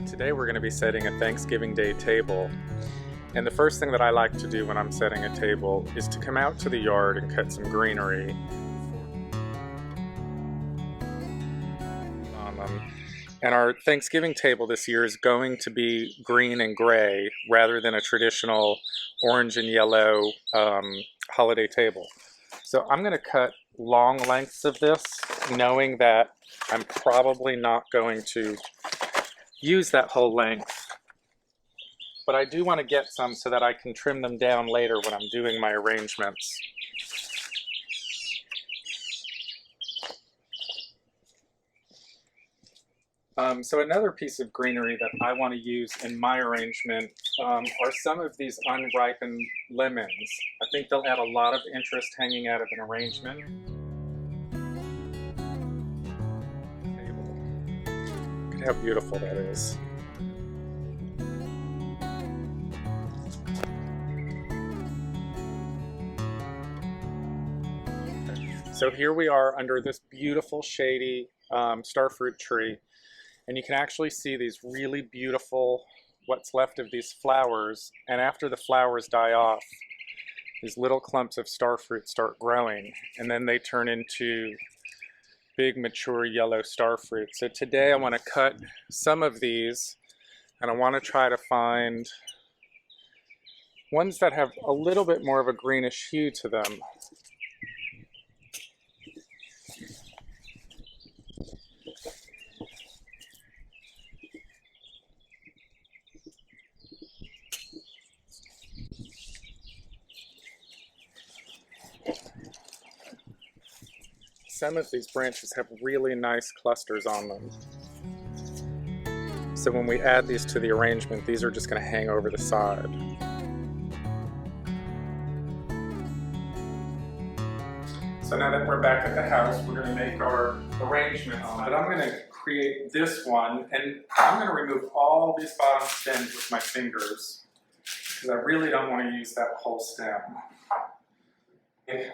Today we're going to be setting a Thanksgiving Day table, and the first thing that I like to do when I'm setting a table is to come out to the yard and cut some greenery on them. And our Thanksgiving table this year is going to be green and gray rather than a traditional orange and yellow holiday table. So I'm going to cut long lengths of this, knowing that I'm probably not going to use that whole length, but I do want to get some so that I can trim them down later when I'm doing my arrangements. So another piece of greenery that I want to use in my arrangement are some of these unripened lemons. I think they'll add a lot of interest hanging out of an arrangement. Look at how beautiful that is. So here we are under this beautiful shady starfruit tree, and you can actually see these really beautiful, what's left of these flowers, and after the flowers die off, these little clumps of starfruit start growing, and then they turn into big mature yellow starfruit. So today I want to cut some of these, and I want to try to find ones that have a little bit more of a greenish hue to them. Some of these branches have really nice clusters on them. So when we add these to the arrangement, these are just going to hang over the side. So now that we're back at the house, we're going to make our arrangement on it. But I'm going to create this one, and I'm going to remove all these bottom stems with my fingers, because I really don't want to use that whole stem.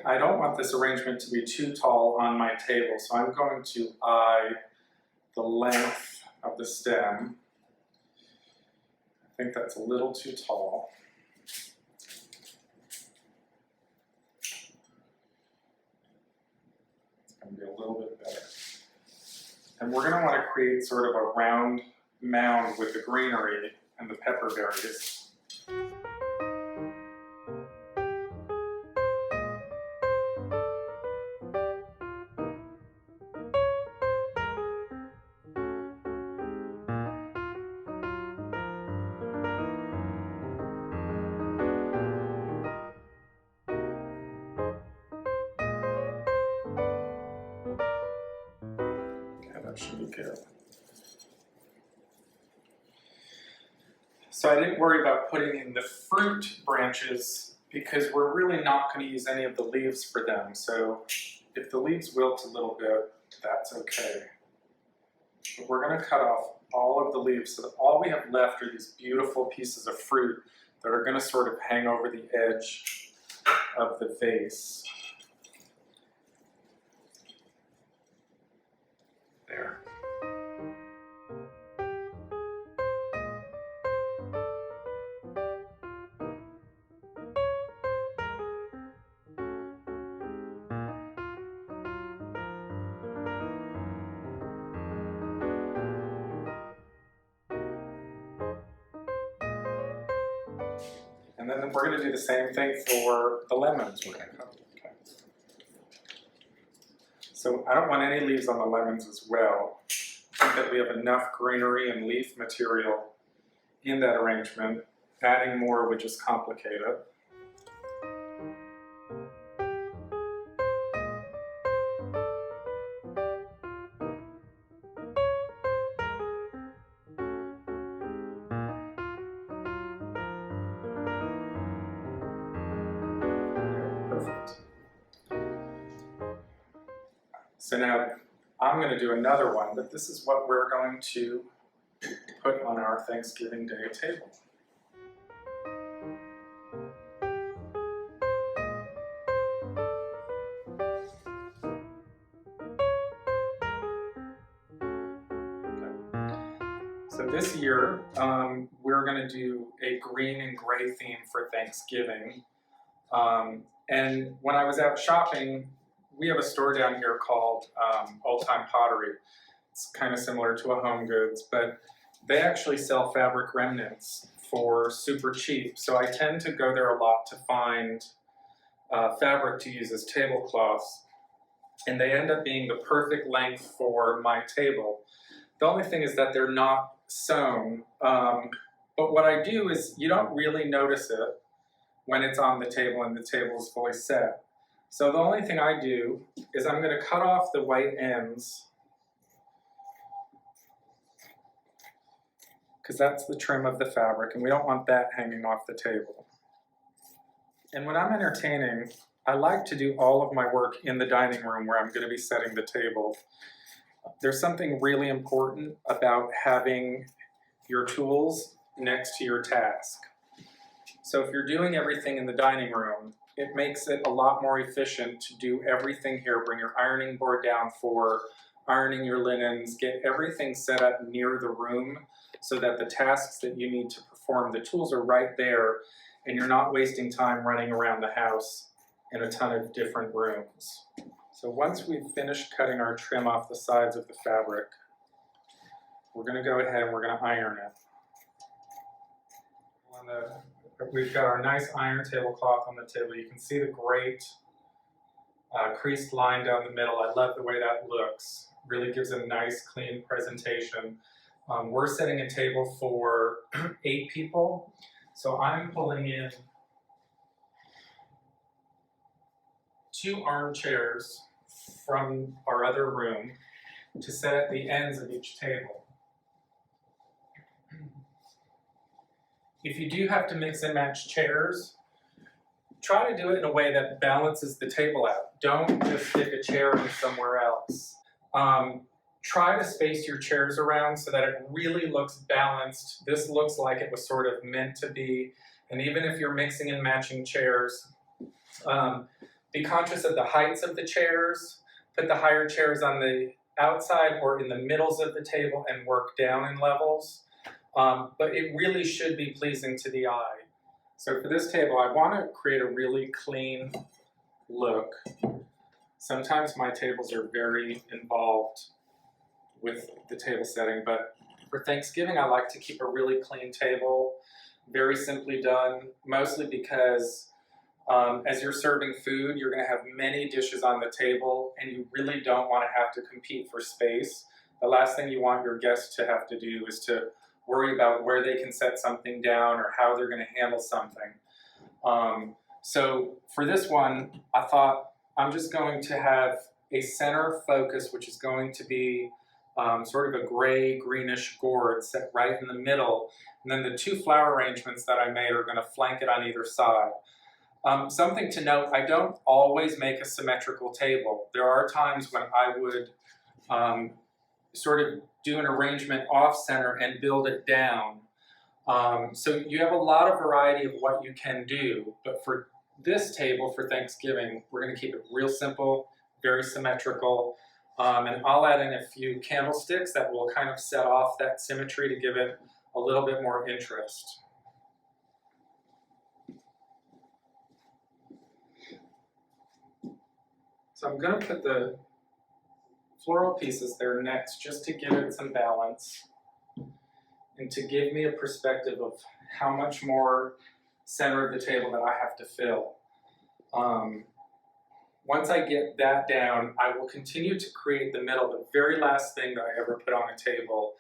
I don't want this arrangement to be too tall on my table, so I'm going to eye the length of the stem. I think that's a little too tall. It's going to be a little bit better. And we're going to want to create sort of a round mound with the greenery and the pepper berries. That should be good. So I didn't worry about putting in the fruit branches because we're really not going to use any of the leaves for them. So if the leaves wilt a little bit, that's okay. But we're going to cut off all of the leaves so that all we have left are these beautiful pieces of fruit that are going to sort of hang over the edge of the vase. There. And then we're going to do the same thing for the lemons we're going to cut. Okay. So I don't want any leaves on the lemons as well. I think that we have enough greenery and leaf material in that arrangement. Adding more would just complicate it. Perfect. So now I'm going to do another one, but this is what we're going to put on our Thanksgiving Day table. So this year, we're going to do a green and gray theme for Thanksgiving. And when I was out shopping, we have a store down here called Old Time Pottery. It's kind of similar to a Home Goods, but they actually sell fabric remnants for super cheap. So I tend to go there a lot to find fabric to use as tablecloths. And they end up being the perfect length for my table. The only thing is that they're not sewn, but what I do is you don't really notice it when it's on the table and the table is fully set. So the only thing I do is I'm going to cut off the white ends, because that's the trim of the fabric and we don't want that hanging off the table. And when I'm entertaining, I like to do all of my work in the dining room where I'm going to be setting the table. There's something really important about having your tools next to your task. So if you're doing everything in the dining room, it makes it a lot more efficient to do everything here. Bring your ironing board down for ironing your linens, get everything set up near the room so that the tasks that you need to perform, the tools are right there and you're not wasting time running around the house in a ton of different rooms. So once we've finished cutting our trim off the sides of the fabric, we're going to go ahead and we're going to iron it. We've got our nice iron tablecloth on the table. You can see the great creased line down the middle. I love the way that looks. Really gives a nice, clean presentation. We're setting a table for 8 people. So I'm pulling in 2 armchairs from our other room to set at the ends of each table. If you do have to mix and match chairs, try to do it in a way that balances the table out. Don't just stick a chair in somewhere else. Try to space your chairs around so that it really looks balanced. This looks like it was sort of meant to be. And even if you're mixing and matching chairs, be conscious of the heights of the chairs. Put the higher chairs on the outside or in the middles of the table and work down in levels. But it really should be pleasing to the eye. So for this table, I want to create a really clean look. Sometimes my tables are very involved with the table setting, but for Thanksgiving, I like to keep a really clean table, very simply done, mostly because as you're serving food, you're going to have many dishes on the table, and you really don't want to have to compete for space. The last thing you want your guests to have to do is to worry about where they can set something down or how they're going to handle something. So for this one, I thought I'm just going to have a center focus, which is going to be sort of a gray, greenish gourd set right in the middle. And then the 2 flower arrangements that I made are going to flank it on either side. Something to note, I don't always make a symmetrical table. There are times when I would sort of do an arrangement off center and build it down. So you have a lot of variety of what you can do, but for this table for Thanksgiving, we're going to keep it real simple, very symmetrical, and I'll add in a few candlesticks that will kind of set off that symmetry to give it a little bit more interest. So I'm going to put the floral pieces there next just to give it some balance and to give me a perspective of how much more center of the table that I have to fill. Once I get that down, I will continue to create the middle. The very last thing that I ever put on a table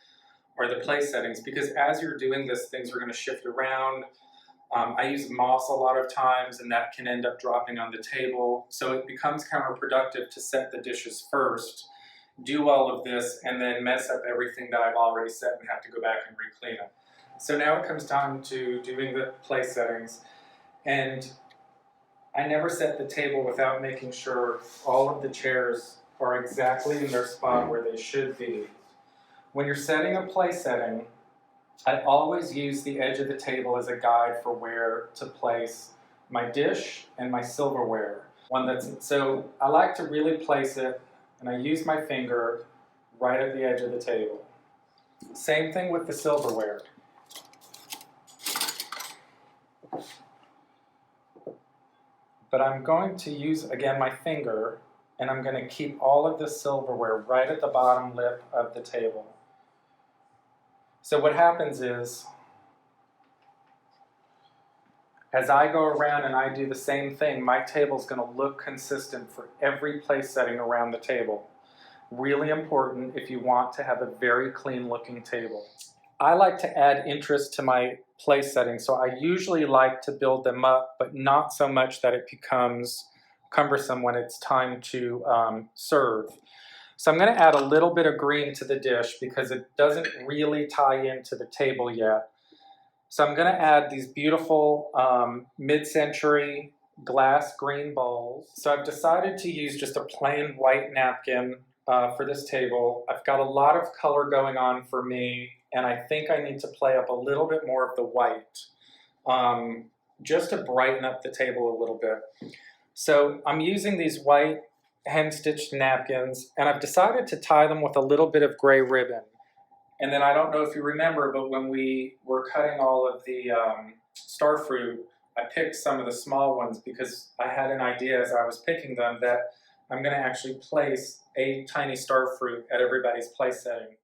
are the place settings, because as you're doing this, things are going to shift around. I use moss a lot of times, and that can end up dropping on the table. So it becomes counterproductive to set the dishes first, do all of this, and then mess up everything that I've already set and have to go back and re-clean it. So now it comes time to doing the place settings. And I never set the table without making sure all of the chairs are exactly in their spot where they should be. When you're setting a place setting, I always use the edge of the table as a guide for where to place my dish and my silverware. So I like to really place it, and I use my finger right at the edge of the table. Same thing with the silverware. But I'm going to use, again, my finger, and I'm going to keep all of the silverware right at the bottom lip of the table. So what happens is, as I go around and I do the same thing, my table's going to look consistent for every place setting around the table. Really important if you want to have a very clean looking table. I like to add interest to my place settings, so I usually like to build them up, but not so much that it becomes cumbersome when it's time to serve. So I'm going to add a little bit of green to the dish because it doesn't really tie into the table yet. So I'm going to add these beautiful mid-century glass green bowls. So I've decided to use just a plain white napkin for this table. I've got a lot of color going on for me, and I think I need to play up a little bit more of the white just to brighten up the table a little bit. So I'm using these white hand-stitched napkins, and I've decided to tie them with a little bit of gray ribbon. And then I don't know if you remember, but when we were cutting all of the starfruit, I picked some of the small ones because I had an idea as I was picking them that I'm going to actually place a tiny starfruit at everybody's place setting.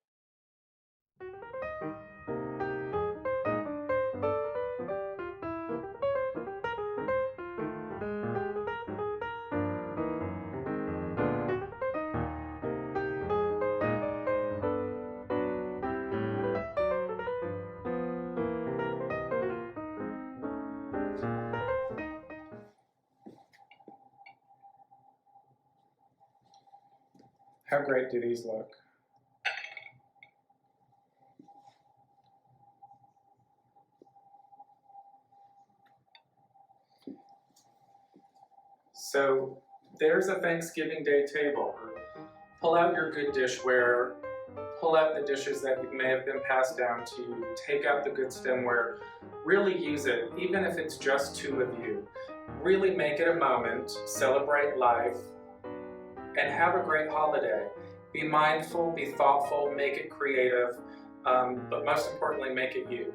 How great do these look? So there's a Thanksgiving Day table. Pull out your good dishware, pull out the dishes that may have been passed down to you, take out the good stemware, really use it, even if it's just two of you. Really make it a moment, celebrate life, and have a great holiday. Be mindful, be thoughtful, make it creative, but most importantly, make it you.